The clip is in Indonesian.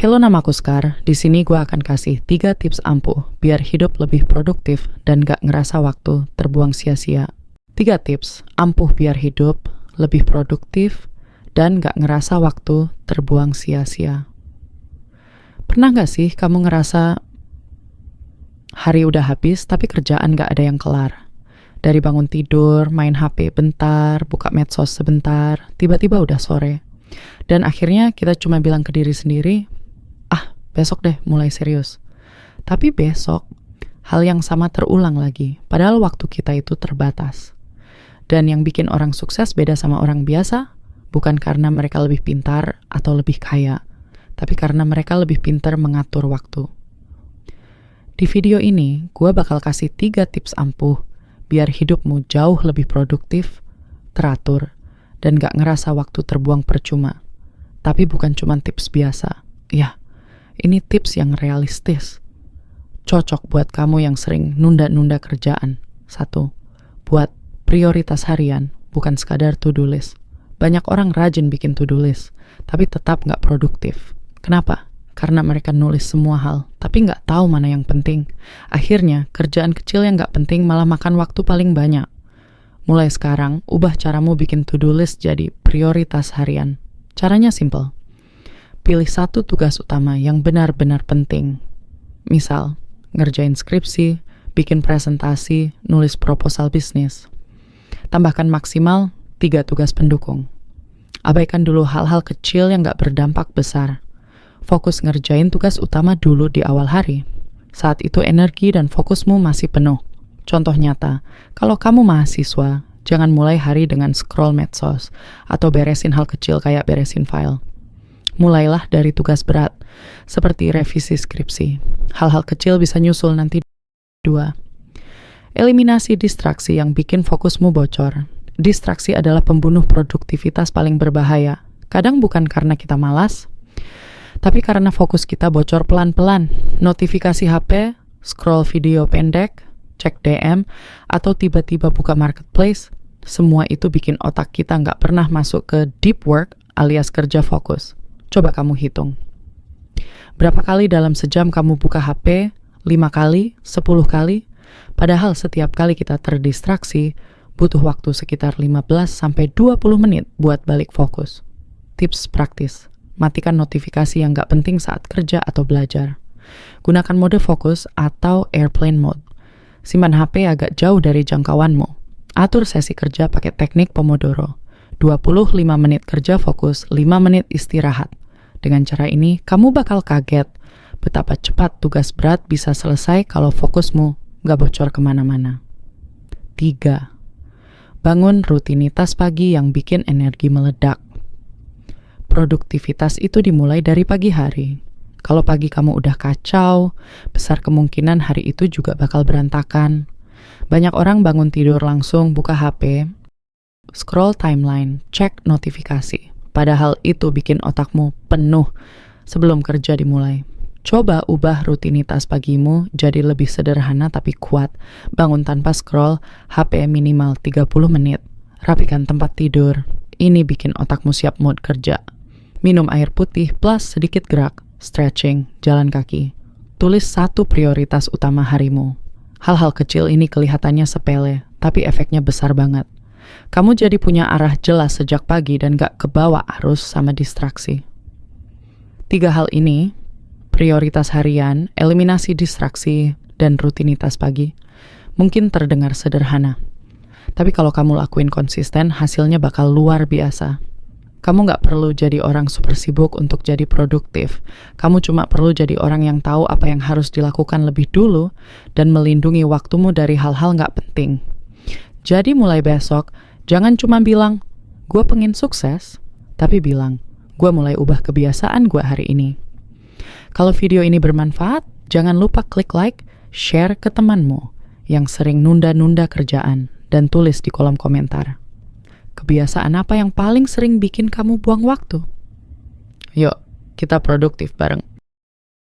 Halo, namaku Skar. Di sini gue akan kasih 3 tips ampuh biar hidup lebih produktif dan gak ngerasa waktu terbuang sia-sia. 3 tips ampuh biar hidup lebih produktif dan gak ngerasa waktu terbuang sia-sia. Pernah gak sih kamu ngerasa hari udah habis tapi kerjaan gak ada yang kelar? Dari bangun tidur, main HP bentar, buka medsos sebentar, tiba-tiba udah sore. Dan akhirnya kita cuma bilang ke diri sendiri, besok deh mulai serius. Tapi besok, hal yang sama terulang lagi, padahal waktu kita itu terbatas. Dan yang bikin orang sukses beda sama orang biasa, bukan karena mereka lebih pintar atau lebih kaya, tapi karena mereka lebih pintar mengatur waktu. Di video ini, gue bakal kasih 3 tips ampuh biar hidupmu jauh lebih produktif, teratur, dan gak ngerasa waktu terbuang percuma. Tapi bukan cuma tips biasa. Ini tips yang realistis. Cocok buat kamu yang sering nunda-nunda kerjaan. 1. Buat prioritas harian, bukan sekadar to-do list. Banyak orang rajin bikin to-do list, tapi tetap nggak produktif. Kenapa? Karena mereka nulis semua hal, tapi nggak tahu mana yang penting. Akhirnya, kerjaan kecil yang nggak penting malah makan waktu paling banyak. Mulai sekarang, ubah caramu bikin to-do list jadi prioritas harian. Caranya simple. Pilih 1 tugas utama yang benar-benar penting. Misal, ngerjain skripsi, bikin presentasi, nulis proposal bisnis. Tambahkan maksimal 3 tugas pendukung. Abaikan dulu hal-hal kecil yang gak berdampak besar. Fokus ngerjain tugas utama dulu di awal hari. Saat itu energi dan fokusmu masih penuh. Contoh nyata, kalau kamu mahasiswa, jangan mulai hari dengan scroll medsos atau beresin hal kecil kayak beresin file. Mulailah dari tugas berat, seperti revisi skripsi. Hal-hal kecil bisa nyusul nanti. 2. Eliminasi distraksi yang bikin fokusmu bocor. Distraksi adalah pembunuh produktivitas paling berbahaya. Kadang bukan karena kita malas, tapi karena fokus kita bocor pelan-pelan. Notifikasi HP, scroll video pendek, cek DM, atau tiba-tiba buka marketplace, semua itu bikin otak kita nggak pernah masuk ke deep work alias kerja fokus. Coba kamu hitung. Berapa kali dalam sejam kamu buka HP? 5 kali? 10 kali? Padahal setiap kali kita terdistraksi, butuh waktu sekitar 15-20 menit buat balik fokus. Tips praktis. Matikan notifikasi yang gak penting saat kerja atau belajar. Gunakan mode fokus atau airplane mode. Simpan HP agak jauh dari jangkauanmu. Atur sesi kerja pakai teknik Pomodoro. 25 menit kerja fokus, 5 menit istirahat. Dengan cara ini, kamu bakal kaget betapa cepat tugas berat bisa selesai kalau fokusmu gak bocor kemana-mana. 3. Bangun rutinitas pagi yang bikin energi meledak. Produktivitas itu dimulai dari pagi hari. Kalau pagi kamu udah kacau, besar kemungkinan hari itu juga bakal berantakan. Banyak orang bangun tidur langsung buka HP, scroll timeline, cek notifikasi. Padahal itu bikin otakmu penuh sebelum kerja dimulai. Coba ubah rutinitas pagimu jadi lebih sederhana tapi kuat. Bangun tanpa scroll, HP minimal 30 menit. Rapikan tempat tidur. Ini bikin otakmu siap mode kerja. Minum air putih plus sedikit gerak, stretching, jalan kaki. Tulis 1 prioritas utama harimu. Hal-hal kecil ini kelihatannya sepele, tapi efeknya besar banget. Kamu jadi punya arah jelas sejak pagi dan gak kebawa arus sama distraksi. 3 hal ini, prioritas harian, eliminasi distraksi, dan rutinitas pagi, mungkin terdengar sederhana. Tapi kalau kamu lakuin konsisten, hasilnya bakal luar biasa. Kamu gak perlu jadi orang super sibuk untuk jadi produktif. Kamu cuma perlu jadi orang yang tahu apa yang harus dilakukan lebih dulu dan melindungi waktumu dari hal-hal gak penting. Jadi mulai besok, jangan cuma bilang, gue pengen sukses, tapi bilang, gue mulai ubah kebiasaan gue hari ini. Kalau video ini bermanfaat, jangan lupa klik like, share ke temanmu yang sering nunda-nunda kerjaan, dan tulis di kolom komentar. Kebiasaan apa yang paling sering bikin kamu buang waktu? Yuk, kita produktif bareng.